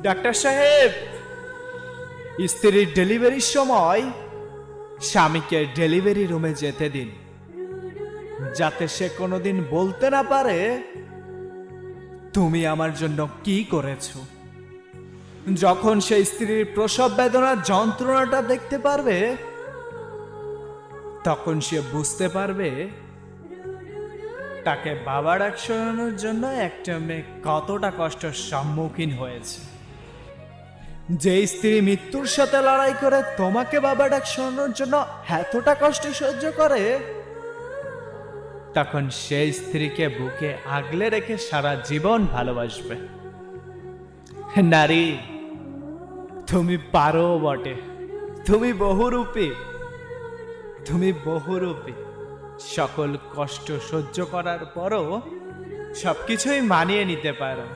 Doctor সাহেব, স্ত্রীর ডেলিভারির সময় স্বামীকে ডেলিভারি রুমে যেতে দিন, যাতে সে কোনোদিন বলতে না পারে তুমি আমার জন্য কি করেছো। যখন সে স্ত্রীর প্রসব বেদনার যন্ত্রণাটা দেখতে পারবে, তখন সে বুঝতে পারবে তাকে বাবা ডাক শোনানোর জন্য একটা মেয়ে কতটা কষ্টের সম্মুখীন হয়েছে। যে স্ত্রী মৃত্যুর সাথে লড়াই করে তোমাকে বাবা ডাক শোনানোর জন্য এতটা কষ্ট সহ্য করে, তখন সেই স্ত্রীকে বুকে আগলে রেখে সারা জীবন ভালোবাসবে। নারী, তুমি পারো বটে, তুমি বহুরূপী, তুমি বহুরূপী। সকল কষ্ট সহ্য করার পরও সবকিছুই মানিয়ে নিতে পারো।